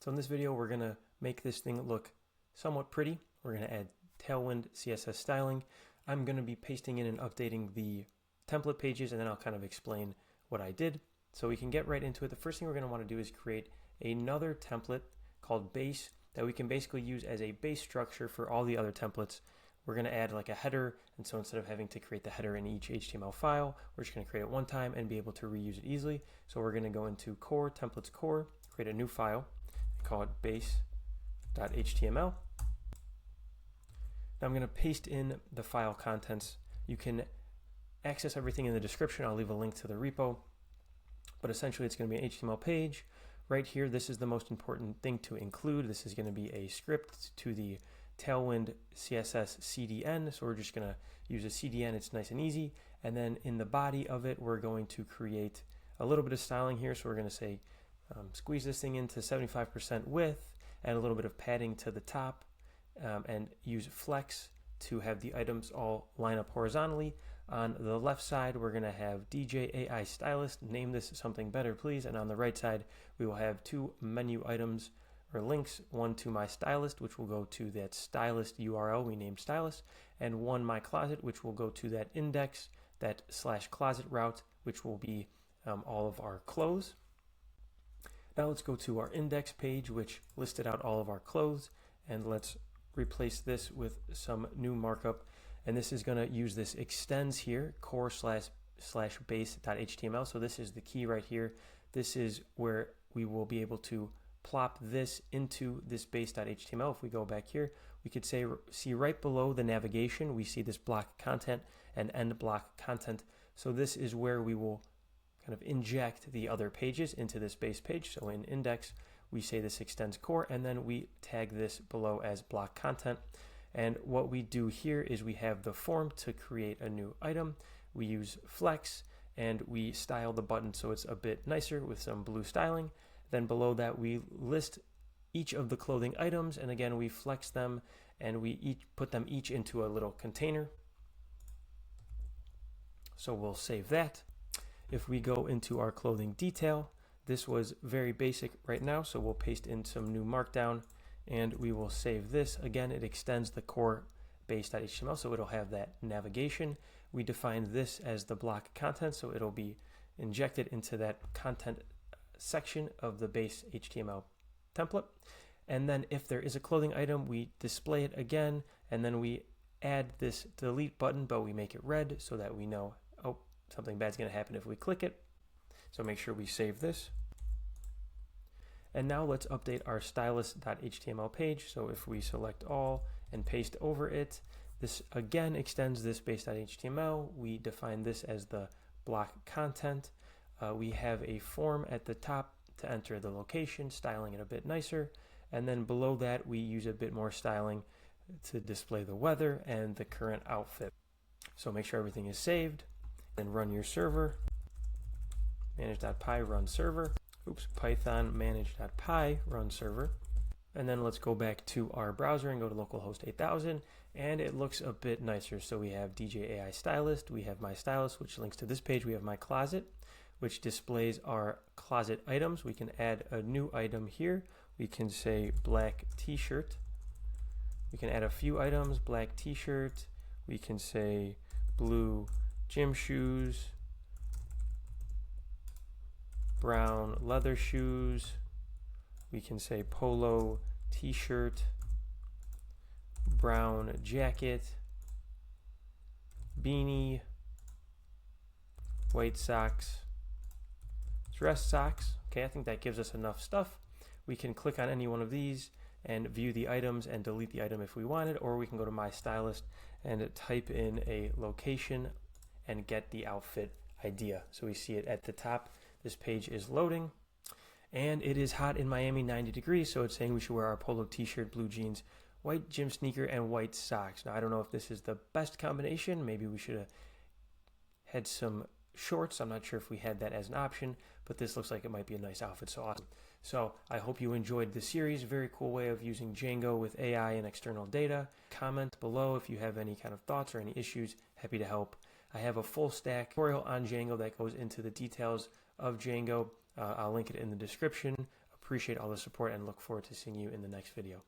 So in this video, we're going to make this thing look somewhat pretty. We're going to add Tailwind CSS styling. I'm going to be pasting in and updating the template pages, and then I'll kind of explain what I did. So we can get right into it. The first thing we're going to want to do is create another template called base that we can basically use as a base structure for all the other templates. We're going to add like a header, and so instead of having to create the header in each HTML file, we're just going to create it one time and be able to reuse it easily. So we're going to go into core, templates core, create a new file, call it base.html. Now I'm going to paste in the file contents. You can access everything in the description. I'll leave a link to the repo, but essentially it's going to be an HTML page. Right here, this is the most important thing to include. This is going to be a script to the Tailwind CSS CDN. So we're just going to use a CDN. It's nice and easy. And then in the body of it, we're going to create a little bit of styling here. So we're going to say, squeeze this thing into 75% width, add a little bit of padding to the top, and use flex to have the items all line up horizontally. On the left side, we're going to have DJ AI Stylist. Name this something better, please. And on the right side, we will have two menu items or links, one to my stylist, which will go to that stylist URL we named stylist, and one my closet, which will go to that index, that /closet route, which will be all of our clothes. Now let's go to our index page, which listed out all of our clothes, and let's replace this with some new markup. And this is going to use this extends here, core/base.html. So this is the key right here. This is where we will be able to plop this into this base.html. If we go back here, we could see right below the navigation, we see this block content and end block content. So this is where we will kind of inject the other pages into this base page. So in index, we say this extends core, and then we tag this below as block content. And what we do here is we have the form to create a new item. We use flex, and we style the button so it's a bit nicer with some blue styling. Then below that, we list each of the clothing items, and again, we flex them, and we put them each into a little container. So we'll save that. If we go into our clothing detail, this was very basic right now, so we'll paste in some new markdown, and we will save this. Again, it extends the core base.html, so it'll have that navigation. We define this as the block content, so it'll be injected into that content section of the base HTML template. And then if there is a clothing item, we display it again, and then we add this delete button, but we make it red so that we know, oh, something bad's going to happen if we click it. So make sure we save this. And now let's update our stylist.html page. So if we select all and paste over it, this again extends this base.html. We define this as the block content. We have a form at the top to enter the location, styling it a bit nicer. And then below that, we use a bit more styling to display the weather and the current outfit. So make sure everything is saved. Then run your server. Manage.py run server. Oops, Python manage.py run server. And then let's go back to our browser and go to localhost 8000, and it looks a bit nicer. So we have DJ AI Stylist, we have my stylist, which links to this page. We have my closet, which displays our closet items. We can add a new item here. We can say black t-shirt. We can add a few items, black t-shirt. We can say blue gym shoes, brown leather shoes. We can say polo t-shirt, brown jacket, beanie, white socks, dress socks. Okay, I think that gives us enough stuff. We can click on any one of these and view the items and delete the item if we wanted, or we can go to my stylist and type in a location and get the outfit idea. So we see it at the top. This page is loading, and it is hot in Miami, 90 degrees, so it's saying we should wear our polo t-shirt, blue jeans, white gym sneaker, and white socks. Now, I don't know if this is the best combination. Maybe we should have had some shorts. I'm not sure if we had that as an option, but this looks like it might be a nice outfit. So awesome. So I hope you enjoyed the series. Very cool way of using Django with AI and external data. Comment below if you have any kind of thoughts or any issues. Happy to help. I have a full stack tutorial on Django that goes into the details of Django. I'll link it in the description. Appreciate all the support and look forward to seeing you in the next video.